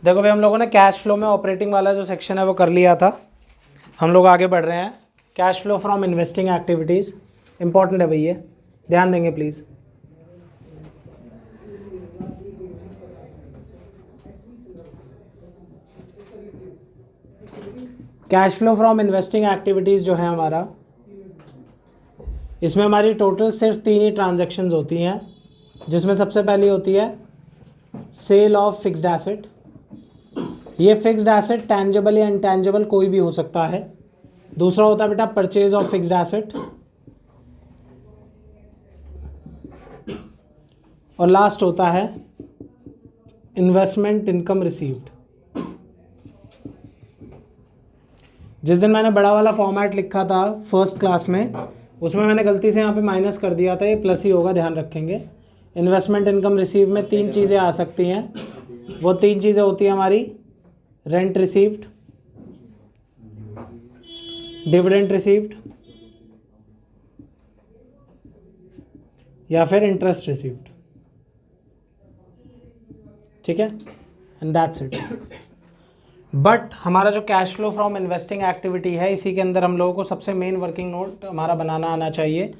देखो भाई हम लोगों ने कैश फ्लो में ऑपरेटिंग वाला जो सेक्शन है वो कर लिया था। हम लोग आगे बढ़ रहे हैं। Cash flow from investing activities important है भैया, ध्यान देंगे please. Cash flow from investing activities जो है हमारा, इसमें हमारी टोटल सिर्फ 3 ही ट्रांजैक्शंस होती हैं, जिसमें सबसे पहली होती है सेल ऑफ फिक्स्ड एसेट। ये फिक्स्ड एसेट टेंजेबल या इनटेंजेबल कोई भी हो सकता है। दूसरा होता है बेटा परचेज ऑफ फिक्स्ड एसेट, और लास्ट होता है इन्वेस्टमेंट इनकम रिसीव्ड। जिस दिन मैंने बड़ा वाला फॉर्मेट लिखा था फर्स्ट क्लास में, उसमें मैंने गलती से यहाँ पे माइनस कर दिया था, ये प्लस ही होगा, ध्यान रखेंगे। इन्वेस्टमेंट इनकम रिसीव में 3 चीज़ें आ सकती हैं। वो 3 चीज़ें होती हैं हमारी रेंट रिसीव्ड, डिविडेंड रिसीव्ड या फिर इंटरेस्ट रिसीव्ड। ठीक है, एंड दैट्स इट। बट हमारा जो cash flow from investing activity है, इसी के अंदर हम लोगों को सबसे मेन वर्किंग नोट हमारा बनाना आना चाहिए।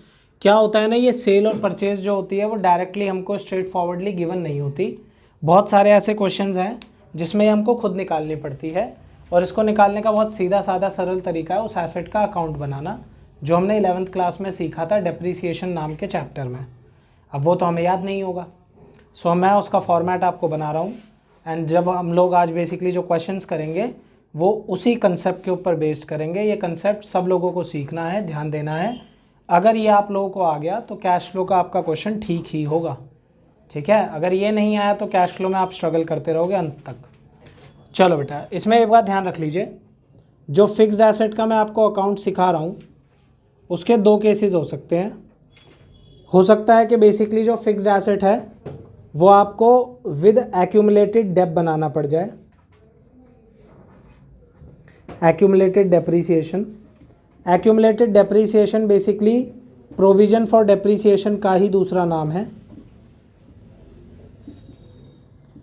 क्या होता है ना, ये सेल और परचेज जो होती है वो डायरेक्टली हमको स्ट्रेट फॉरवर्डली गिवन नहीं होती। बहुत सारे ऐसे क्वेश्चंस हैं जिसमें हमको खुद निकालनी पड़ती है, और इसको निकालने का बहुत सीधा साधा सरल तरीका है उस एसेट का अकाउंट बनाना, जो हमने 11th क्लास में सीखा था डेप्रीसिएशन नाम के चैप्टर में। अब वो तो हमें याद नहीं होगा, सो मैं उसका फॉर्मेट आपको बना रहा हूँ। एंड जब हम लोग आज बेसिकली जो क्वेश्चंस करेंगे वो उसी कंसेप्ट के ऊपर बेस्ड करेंगे। ये कंसेप्ट सब लोगों को सीखना है, ध्यान देना है। अगर ये आप लोगों को आ गया तो कैश फ्लो का आपका क्वेश्चन ठीक ही होगा। ठीक है, अगर ये नहीं आया तो कैश फ्लो में आप स्ट्रगल करते रहोगे अंत तक। चलो बेटा, इसमें एक बात ध्यान रख लीजिए, जो फिक्स्ड एसेट का मैं आपको अकाउंट सिखा रहा हूँ उसके 2 केसेस हो सकते हैं। हो सकता है कि बेसिकली जो फिक्स्ड एसेट है वो आपको विद एक्यूमुलेटेड डेप बनाना पड़ जाए, accumulated depreciation. Accumulated depreciation basically provision for depreciation का ही दूसरा नाम है,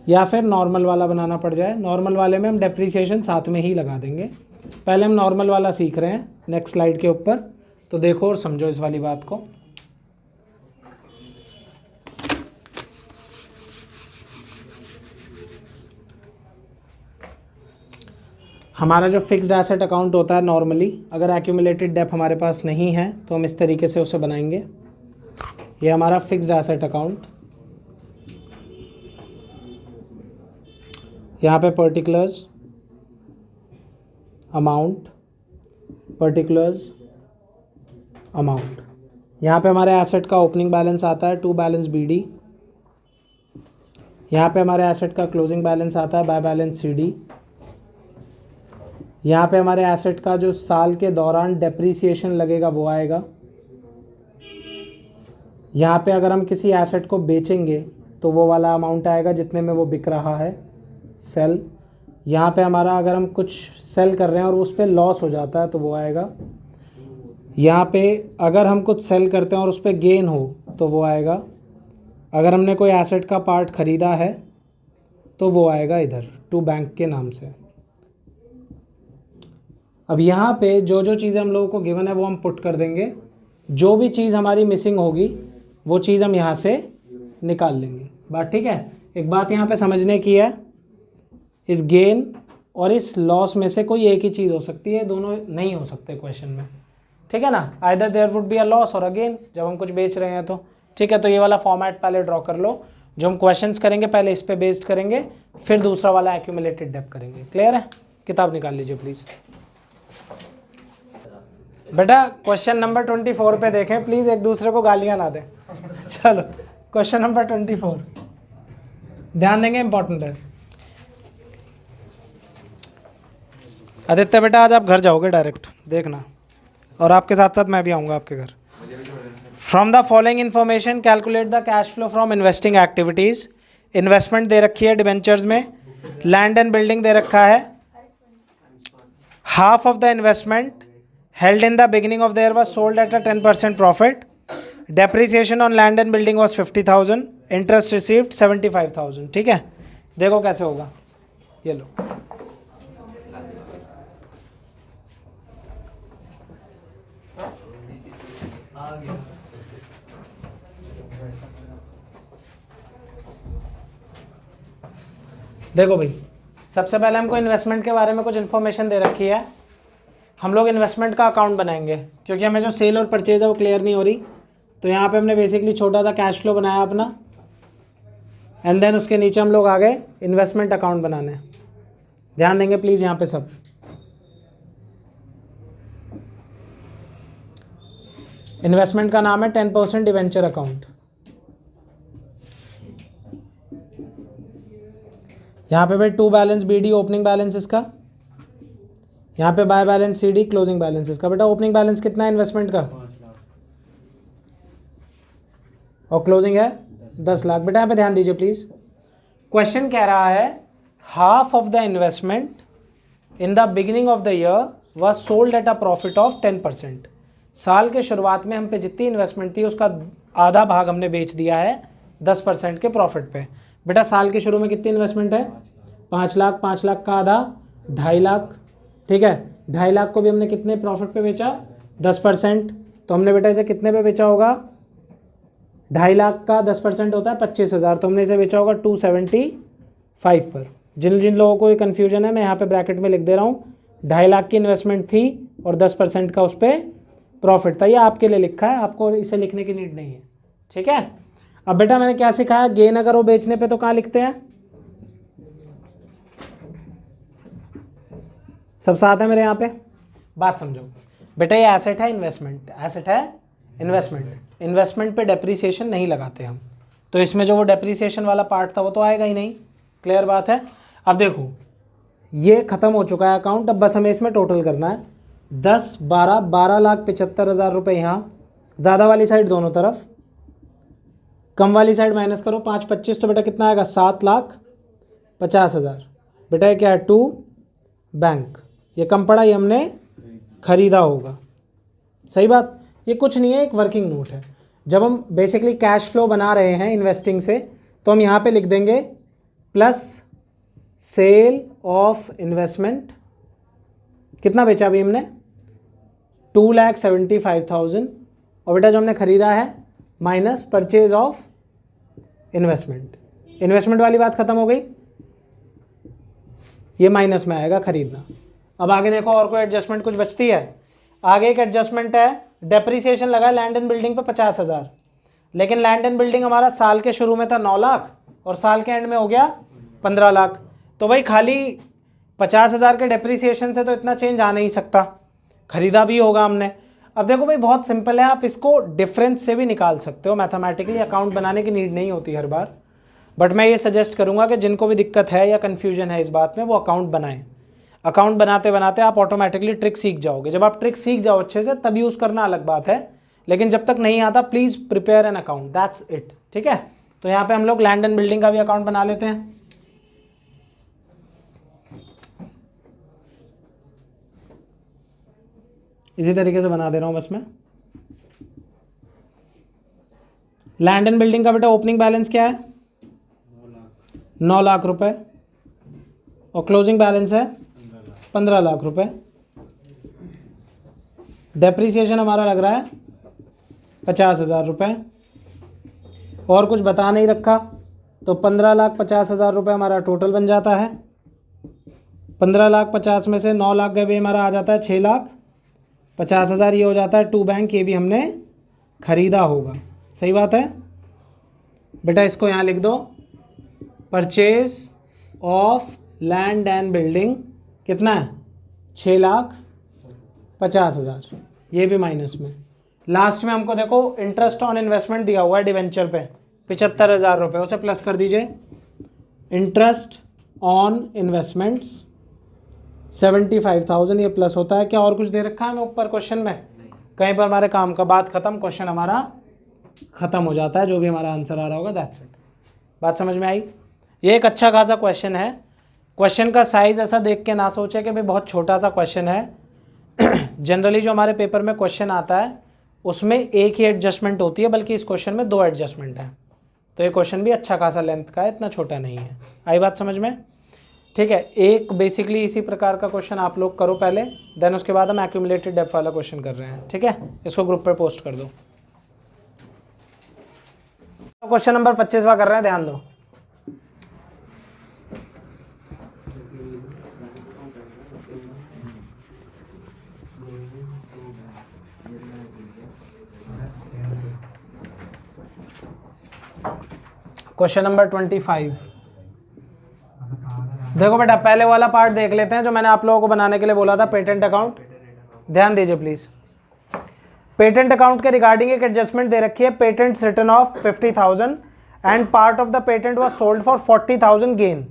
या फिर नॉर्मल वाला बनाना पड़ जाए। नॉर्मल वाले में हम डेप्रीसिएशन साथ में ही लगा देंगे। पहले हम नॉर्मल वाला सीख रहे हैं नेक्स्ट स्लाइड के ऊपर, तो देखो और समझो इस वाली बात को। हमारा जो फिक्स्ड एसेट अकाउंट होता है नॉर्मली, अगर एक्यूमुलेटेड डेप हमारे पास नहीं है तो हम इस तरीके से उसे बनाएंगे। ये हमारा फिक्स्ड एसेट अकाउंट, यहाँ पे पर्टिकुलर्स अमाउंट, पर्टिकुलर्स अमाउंट। यहाँ पे हमारे एसेट का ओपनिंग बैलेंस आता है टू बैलेंस BD। यहाँ पे हमारे एसेट का क्लोजिंग बैलेंस आता है बाय बैलेंस CD। यहाँ पे हमारे एसेट का जो साल के दौरान डेप्रीसिएशन लगेगा वो आएगा। यहाँ पे अगर हम किसी एसेट को बेचेंगे तो वो वाला अमाउंट आएगा जितने में वो बिक रहा है, सेल। यहाँ पे हमारा अगर हम कुछ सेल कर रहे हैं और उस पर लॉस हो जाता है तो वो आएगा। यहाँ पे अगर हम कुछ सेल करते हैं और उस पर गेन हो तो वो आएगा। अगर हमने कोई एसेट का पार्ट ख़रीदा है तो वो आएगा इधर टू बैंक के नाम से। अब यहाँ पे जो जो चीज़ें हम लोगों को गिवन है वो हम पुट कर देंगे। जो भी चीज़ हमारी मिसिंग होगी वो चीज़ हम यहाँ से निकाल लेंगे। बात ठीक है। एक बात यहाँ पे समझने की है, इस गेन और इस लॉस में से कोई एक ही चीज़ हो सकती है, दोनों नहीं हो सकते क्वेश्चन में। ठीक है ना, either there would be a loss और अ गेन जब हम कुछ बेच रहे हैं तो। ठीक है, तो ये वाला फॉर्मेट पहले ड्रॉ कर लो। जो हम क्वेश्चंस करेंगे पहले इस पे बेस्ड करेंगे, फिर दूसरा वाला एक्यूमुलेटेड डेप करेंगे। क्लियर है? किताब निकाल लीजिए प्लीज़। बेटा क्वेश्चन नंबर 24 पे देखें प्लीज़, एक दूसरे को गालियाँ ना दें। चलो क्वेश्चन नंबर 24 ध्यान देंगे, इंपॉर्टेंट है। आदित्य बेटा आज आप घर जाओगे डायरेक्ट, देखना, और आपके साथ साथ मैं भी आऊँगा आपके घर। From the following information calculate the cash flow from investing activities. Investment दे रखी है डिबेंचर्स में, लैंड एंड बिल्डिंग दे रखा है। Half of the investment held in the beginning of the year was sold at a 10% profit. Depreciation on land and building was 50,000. Interest received 75,000. ठीक है, देखो कैसे होगा, ये लो। देखो भाई, सबसे पहले हमको इन्वेस्टमेंट के बारे में कुछ इन्फॉर्मेशन दे रखी है। हम लोग इन्वेस्टमेंट का अकाउंट बनाएंगे, क्योंकि हमें जो सेल और परचेज है वो क्लियर नहीं हो रही। तो यहाँ पे हमने बेसिकली छोटा सा कैश फ्लो बनाया अपना, एंड देन उसके नीचे हम लोग आ गए इन्वेस्टमेंट अकाउंट बनाने। ध्यान देंगे प्लीज़ यहाँ पे सब। इन्वेस्टमेंट का नाम है 10% डिवेंचर अकाउंट। यहाँ पे भाई to balance BD opening balance इसका, यहाँ पे by balance CD closing balance इसका। बेटा ओपनिंग बैलेंस कितना है इन्वेस्टमेंट का, और क्लोजिंग है 10 लाख। बेटा यहाँ पे ध्यान दीजिए प्लीज, क्वेश्चन कह रहा है half of the investment in the beginning of the year was sold at a profit of 10%। साल के शुरुआत में हम पे जितनी इन्वेस्टमेंट थी उसका आधा भाग हमने बेच दिया है 10% के प्रॉफिट पे। बेटा साल के शुरू में कितनी इन्वेस्टमेंट है, 5 लाख, 5 लाख का आधा 2.5 लाख, ठीक है। 2.5 लाख को भी हमने कितने प्रॉफिट पे बेचा, 10%। तो हमने बेटा इसे कितने पे बेचा होगा, 2.5 लाख का 10% होता है 25,000, तो हमने इसे बेचा होगा 275 पर। जिन जिन लोगों को ये कन्फ्यूजन है मैं यहाँ पे ब्रैकेट में लिख दे रहा हूँ, 2.5 लाख की इन्वेस्टमेंट थी और 10% का उस पर प्रॉफिट था। ये आपके लिए लिखा है, आपको इसे लिखने की नीड नहीं है, ठीक है। अब बेटा मैंने क्या सिखाया, गेन अगर वो बेचने पे तो कहाँ लिखते हैं, सब साथ है मेरे यहाँ पे, बात समझो। बेटा ये एसेट है इन्वेस्टमेंट, एसेट है इन्वेस्टमेंट। इन्वेस्टमेंट पे डेप्रीसिएशन नहीं लगाते हम, तो इसमें जो वो डेप्रीसिएशन वाला पार्ट था वो तो आएगा ही नहीं, क्लियर बात है। अब देखो ये खत्म हो चुका है अकाउंट, अब बस हमें इसमें टोटल करना है 10, 12,75,000 रुपये यहाँ, ज़्यादा वाली साइड दोनों तरफ, कम वाली साइड माइनस करो, 5, 25, तो बेटा कितना आएगा 7,50,000। बेटा ये क्या है, टू बैंक, ये कम पड़ा, ये हमने खरीदा होगा, सही बात। ये कुछ नहीं है, एक वर्किंग नोट है। जब हम बेसिकली कैश फ्लो बना रहे हैं इन्वेस्टिंग से, तो हम यहाँ पे लिख देंगे प्लस सेल ऑफ इन्वेस्टमेंट, कितना बेचा अभी हमने, 2,75,000, और बेटा जो हमने खरीदा है minus purchase of investment. Investment वाली बात खत्म हो गई, ये माइनस में आएगा खरीदना। अब आगे देखो और कोई एडजस्टमेंट कुछ बचती है, आगे एक एडजस्टमेंट है, डेप्रीसिएशन लगा लैंड एंड बिल्डिंग पे 50,000, लेकिन लैंड एंड बिल्डिंग हमारा साल के शुरू में था 9 लाख और साल के एंड में हो गया 15 लाख। तो भाई खाली 50,000 के डेप्रीसिएशन से तो इतना चेंज आ नहीं सकता, खरीदा भी होगा हमने। अब देखो भाई बहुत सिंपल है, आप इसको डिफरेंस से भी निकाल सकते हो मैथमेटिकली, अकाउंट बनाने की नीड नहीं होती हर बार। बट मैं ये सजेस्ट करूंगा कि जिनको भी दिक्कत है या कन्फ्यूजन है इस बात में, वो अकाउंट बनाएं। अकाउंट बनाते बनाते आप ऑटोमेटिकली ट्रिक सीख जाओगे। जब आप ट्रिक सीख जाओ अच्छे से तब यूज़ करना अलग बात है, लेकिन जब तक नहीं आता please prepare an account, that's it, ठीक है। तो यहाँ पे हम लोग लैंड एंड बिल्डिंग का भी अकाउंट बना लेते हैं। इसी तरीके से बना दे रहा हूँ बस मैं। लैंड एंड बिल्डिंग का बेटा ओपनिंग बैलेंस क्या है, 9 लाख रुपए, और क्लोजिंग बैलेंस है 15 लाख रुपए। डेप्रीसिएशन हमारा लग रहा है 50,000 रुपये, और कुछ बता नहीं रखा, तो 15,50,000 रुपये हमारा टोटल बन जाता है। 15,50,000 में से 9 लाख गए भी हमारा आ जाता है 6,50,000, ये हो जाता है टू बैंक, ये भी हमने खरीदा होगा, सही बात है। बेटा इसको यहाँ लिख दो, purchase of land and building कितना है, 6,50,000, ये भी माइनस में। लास्ट में हमको देखो इंटरेस्ट ऑन इन्वेस्टमेंट दिया हुआ है डिवेंचर पे 75,000 रुपये, उसे प्लस कर दीजिए। इंटरेस्ट ऑन इन्वेस्टमेंट्स 75,000, ये प्लस होता है। क्या और कुछ दे रखा है हमें ऊपर क्वेश्चन में, कहीं पर हमारे काम का बात खत्म, क्वेश्चन हमारा खत्म हो जाता है, जो भी हमारा आंसर आ रहा होगा, दैट्स इट। बात समझ में आई। ये एक अच्छा खासा क्वेश्चन है। क्वेश्चन का साइज़ ऐसा देख के ना सोचे कि भाई बहुत छोटा सा क्वेश्चन है। जनरली जो हमारे पेपर में क्वेश्चन आता है उसमें एक ही एडजस्टमेंट होती है, बल्कि इस क्वेश्चन में 2 एडजस्टमेंट है, तो ये क्वेश्चन भी अच्छा खासा लेंथ का है, इतना छोटा नहीं है। आई बात समझ में? ठीक है, एक बेसिकली इसी प्रकार का क्वेश्चन आप लोग करो पहले, देन उसके बाद हम एक्यूमुलेटेड डेप्थ वाला क्वेश्चन कर रहे हैं। ठीक है, इसको ग्रुप पे पोस्ट कर दो। क्वेश्चन नंबर 25वां कर रहे हैं, ध्यान दो। Question number 25। देखो बेटा, पहले वाला पार्ट देख लेते हैं जो मैंने आप लोगों को बनाने के लिए बोला था, पेटेंट अकाउंट। ध्यान दीजिए प्लीज। पेटेंट अकाउंट के रिगार्डिंग एक एडजस्टमेंट दे रखी है, patent return of 50,000 and part of the patent was sold for 40,000 gain.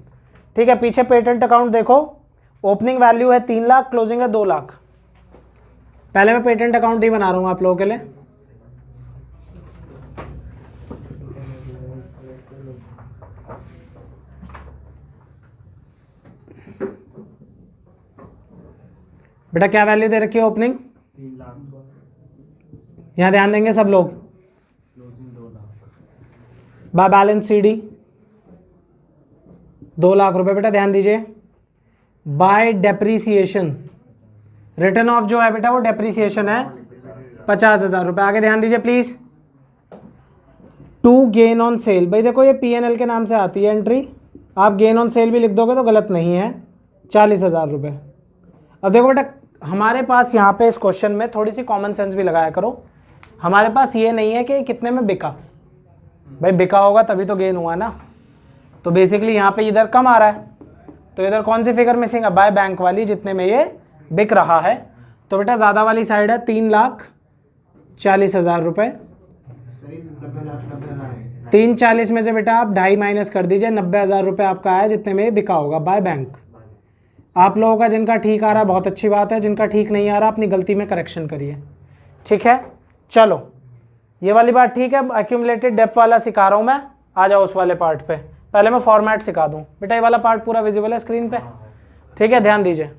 ठीक है, पीछे पेटेंट अकाउंट देखो, ओपनिंग वैल्यू है 3 लाख, क्लोजिंग है 2 लाख। पहले मैं पेटेंट अकाउंट ही बना रहा हूं आप लोगों के लिए। बेटा क्या वैल्यू दे रखी है ओपनिंग? 3 लाख। यहां ध्यान देंगे सब लोग। बाय बैलेंस सीडी 2 लाख रुपए। बेटा ध्यान दीजिए, बाय डेप्रीसिएशन रिटर्न ऑफ जो है बेटा वो डेप्रीसिएशन है 50,000 रुपए। आगे ध्यान दीजिए please. To gain on sale, भाई देखो ये P&L के नाम से आती है एंट्री, आप गेन ऑन सेल भी लिख दोगे तो गलत नहीं है, 40,000 रुपए। अब देखो बेटा, हमारे पास यहाँ पे इस क्वेश्चन में थोड़ी सी कॉमन सेंस भी लगाया करो। हमारे पास ये नहीं है कि कितने में बिका, भाई बिका होगा तभी तो गेन हुआ ना। तो बेसिकली यहाँ पे इधर कम आ रहा है, तो इधर कौन सी फिगर मिसिंग है? बाय बैंक वाली, जितने में ये बिक रहा है। तो बेटा ज़्यादा वाली साइड है 3,40,000 रुपये। 340 में से बेटा आप 2.5 माइनस कर दीजिए, 90,000 रुपये आपका आया जितने में बिका होगा बाय बैंक। आप लोगों का जिनका ठीक आ रहा है बहुत अच्छी बात है, जिनका ठीक नहीं आ रहा अपनी गलती में करेक्शन करिए। ठीक है, चलो ये वाली बात ठीक है। एक्यूमुलेटेड डेप्थ वाला सिखा रहा हूँ मैं, आ जाओ उस वाले पार्ट पे। पहले मैं फॉर्मेट सिखा दूँ बेटा, ये वाला पार्ट पूरा विजिबल है स्क्रीन पे। ठीक है, ध्यान दीजिए।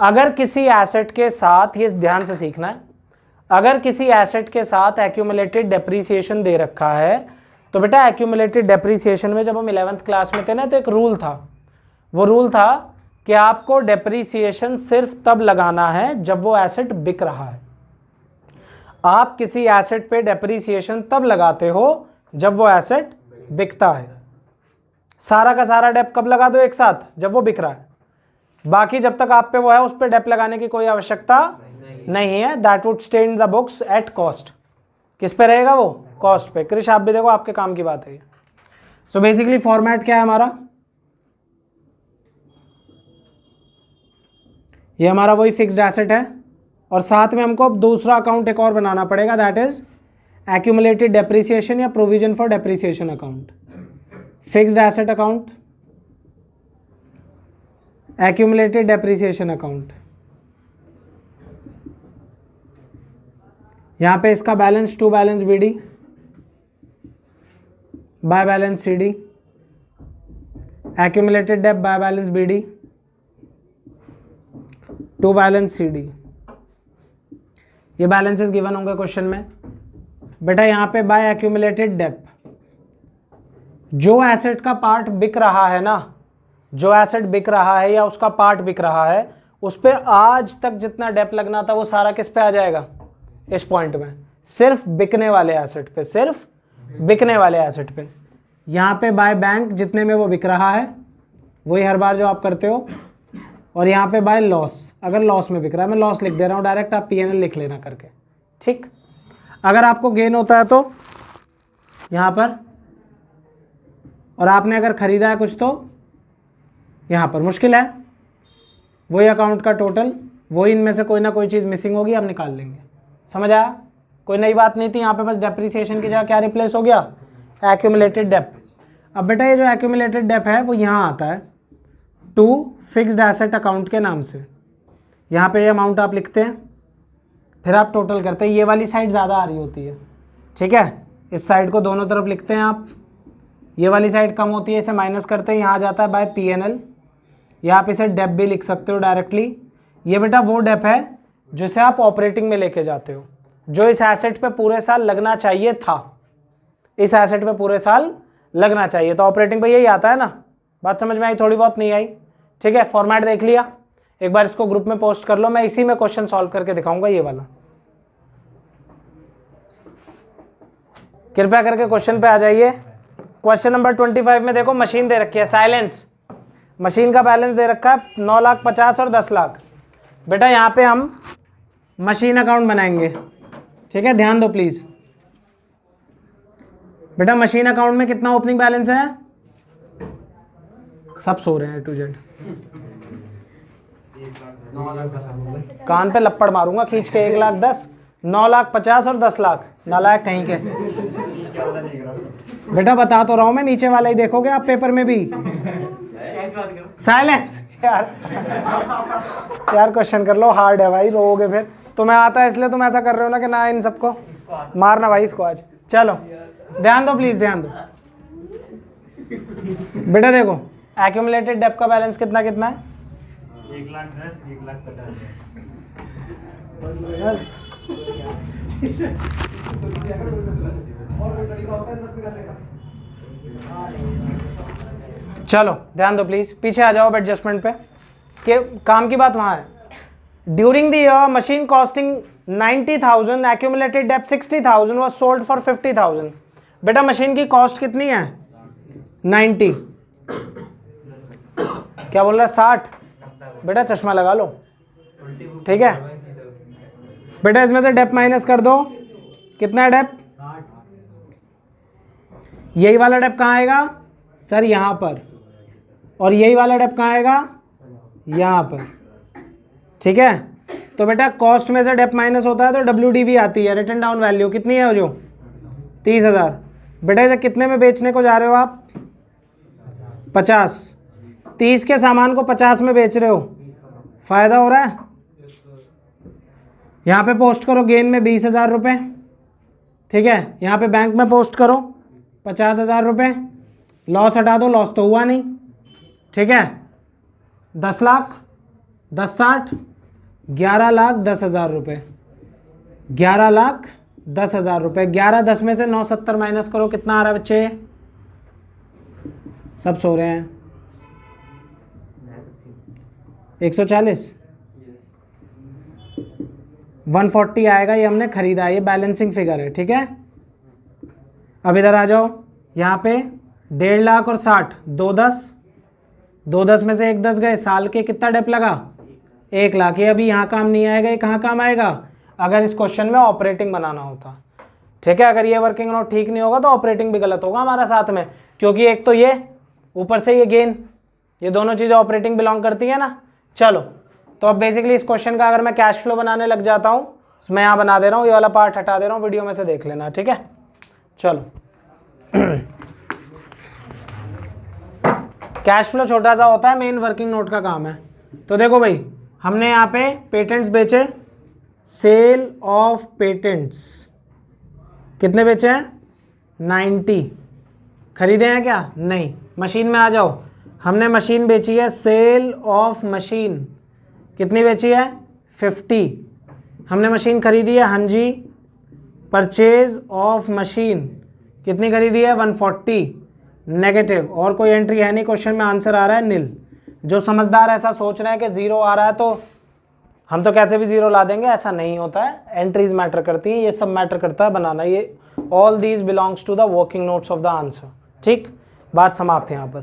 अगर किसी एसेट के साथ, ये ध्यान से सीखना है, अगर किसी एसेट के साथ एक्यूमुलेटेड डेप्रीसिएशन दे रखा है तो बेटा एक्यूमुलेटेड डेप्रीसिएशन में जब हम 11th क्लास में थे ना, तो एक रूल था। वो रूल था कि आपको डेप्रीसिएशन सिर्फ तब लगाना है जब वो एसेट बिक रहा है। आप किसी एसेट पे डेप्रीसिएशन तब लगाते हो जब वो एसेट बिकता है। सारा का सारा डेप कब लगा दो? एक साथ, जब वो बिक रहा है। बाकी जब तक आप पे वो है उस पे डेप लगाने की कोई आवश्यकता नहीं है। That would stay in the books at cost. किस पे रहेगा वो? कॉस्ट पे। कृष आप भी देखो, आपके काम की बात है ये। सो बेसिकली फॉर्मेट क्या है हमारा? ये हमारा वही फिक्स्ड एसेट है, और साथ में हमको अब दूसरा अकाउंट एक और बनाना पड़ेगा, दैट इज एक्यूमुलेटेड डेप्रीसिएशन या provision for depreciation account. Fixed asset account, accumulated depreciation account. यहां पे इसका balance to balance BD by balance CD, accumulated dep by balance BD to balance CD। ये बैलेंसेस गिवन होंगे question में। बेटा यहाँ पे बाय एक्यूमुलेटेड डेप्थ, जो एसेट का पार्ट बिक रहा है ना, जो एसेट बिक रहा है या उसका पार्ट बिक रहा है, उस पे आज तक जितना डेप्थ लगना था वो सारा किस पे आ जाएगा? इस पॉइंट में, सिर्फ बिकने वाले एसेट पे, सिर्फ बिकने वाले एसेट पे। यहाँ पे बाय बैंक, जितने में वो बिक रहा है वही हर बार जो आप करते हो। और यहाँ पे बाय लॉस, अगर लॉस में बिक रहा है, मैं लॉस लिख दे रहा हूँ डायरेक्ट, आप P&L लिख लेना करके। ठीक, अगर आपको गेन होता है तो यहाँ पर, और आपने अगर खरीदा है कुछ तो यहाँ पर। मुश्किल है, वही अकाउंट का टोटल, वही इनमें से कोई ना कोई चीज़ मिसिंग होगी, आप निकाल लेंगे। समझ आया? कोई नई बात नहीं थी यहाँ पे, बस डेप्रीसिएशन की जगह क्या रिप्लेस हो गया? Accumulated depth. अब बेटा ये जो एक्यूमुलेटेड डेप्थ है वो यहाँ आता है टू फिक्स्ड एसेट अकाउंट के नाम से। यहाँ पे ये अमाउंट आप लिखते हैं, फिर आप टोटल करते हैं। ये वाली साइड ज़्यादा आ रही होती है, ठीक है, इस साइड को दोनों तरफ लिखते हैं आप। ये वाली साइड कम होती है, इसे माइनस करते हैं, यहाँ आ जाता है बाय P&L, या आप इसे डेप भी लिख सकते हो डायरेक्टली। ये बेटा वो डेप है जिसे आप ऑपरेटिंग में लेके जाते हो, जो इस एसेट पे पूरे साल लगना चाहिए था। इस एसेट पे पूरे साल लगना चाहिए। तो ऑपरेटिंग पे यही आता है ना, बात समझ में आई? थोड़ी बहुत नहीं आई? ठीक है, फॉर्मेट देख लिया, एक बार इसको ग्रुप में पोस्ट कर लो, मैं इसी में क्वेश्चन सॉल्व करके दिखाऊंगा ये वाला। कृपया करके क्वेश्चन पे आ जाइए। क्वेश्चन नंबर 25 में देखो मशीन दे रखी है, साइलेंस, मशीन का बैलेंस दे रखा है 9,50,000 और 10 लाख। बेटा यहाँ पे हम मशीन अकाउंट बनाएंगे, ठीक है, ध्यान दो प्लीज। बेटा मशीन अकाउंट में कितना ओपनिंग बैलेंस है? सब सो रहे हैं टू जेड। कान पे लपड़ मारूंगा खींच के। 1,10,000, 9,50,000 और 10 लाख। नालायक कहीं के। बेटा बता तो रहा हूं मैं, नीचे वाला ही देखोगे आप पेपर में भी। साइलेंस यार। यार क्वेश्चन कर लो, हार्ड है भाई, रोओगे फिर। तुम्हें आता है इसलिए तुम ऐसा कर रहे हो ना कि ना इन सबको मारना भाई इसको आज। चलो ध्यान दो प्लीज, ध्यान दो। बेटा देखो एक्यूमुलेटेड डेब्ट का बैलेंस कितना कितना है? 1,10,000, 1,50,000। चलो ध्यान दो प्लीज, पीछे आ जाओ एडजस्टमेंट पे, कि काम की बात वहां है। During the year machine costing 90,000, accumulated डेब्ट 60,000 वाज सोल्ड फॉर 50,000। बेटा मशीन की कॉस्ट कितनी है? 90। क्या बोल रहा है? 60। बेटा चश्मा लगा लो, ठीक है। बेटा इसमें से डेब्ट माइनस कर दो, कितना है डेब्ट? यही वाला डेब्ट कहाँ आएगा सर? यहां पर। और यही वाला डेब्ट कहाँ आएगा? यहां पर, ठीक है। तो बेटा कॉस्ट में से डेब्ट माइनस होता है तो WDV आती है, रिटन डाउन वैल्यू। कितनी है जो? 30,000। बेटा इसे कितने में बेचने को जा रहे हो आप? 50। 30 के सामान को 50 में बेच रहे हो, फायदा हो रहा है? यहाँ पे पोस्ट करो गेन में 20,000 रुपये, ठीक है। यहाँ पे बैंक में पोस्ट करो 50,000 रुपये, लॉस हटा दो, लॉस तो हुआ नहीं, ठीक है। 10 लाख, 10 60, 11,10,000 रुपये, 11,10,000 रुपये। 11 10 में से 9 70 माइनस करो, कितना आ रहा है बच्चे? सब सो रहे हैं। 140, 140 आएगा, ये हमने खरीदा, ये बैलेंसिंग फिगर है, ठीक है। अब इधर आ जाओ, यहाँ पे 1.5 लाख और 60, 210, 210 में से 1 10 गए, साल के कितना डेप लगा? 1 लाख। ये अभी यहाँ काम नहीं आएगा, ये कहाँ काम आएगा? अगर इस क्वेश्चन में ऑपरेटिंग बनाना होता, ठीक है। अगर ये वर्किंग नोट ठीक नहीं होगा तो ऑपरेटिंग भी गलत होगा हमारा साथ में, क्योंकि एक तो ये ऊपर से ये गेन, ये दोनों चीज़ें ऑपरेटिंग बिलोंग करती है ना। चलो तो अब बेसिकली इस क्वेश्चन का अगर मैं कैश फ्लो बनाने लग जाता हूँ, मैं यहाँ बना दे रहा हूँ, ये वाला पार्ट हटा दे रहा हूँ, वीडियो में से देख लेना, ठीक है। चलो कैश फ्लो छोटा सा होता है, मेन वर्किंग नोट का काम है। तो देखो भाई, हमने यहाँ पे पेटेंट्स बेचे, सेल ऑफ पेटेंट्स कितने बेचे हैं? 90। खरीदे हैं क्या? नहीं। मशीन में आ जाओ, हमने मशीन बेची है, सेल ऑफ मशीन कितनी बेची है? 50। हमने मशीन खरीदी है, हाँ जी। परचेज ऑफ मशीन कितनी खरीदी है? 140। नेगेटिव, और कोई एंट्री है नहीं क्वेश्चन में, आंसर आ रहा है नील। जो समझदार ऐसा सोच रहे हैं कि 0 आ रहा है तो हम तो कैसे भी 0 ला देंगे, ऐसा नहीं होता है। एंट्रीज मैटर करती हैं, ये सब मैटर करता है बनाना। ये all these belongs to the working notes of the answer, ठीक। बात समाप्त है यहाँ पर।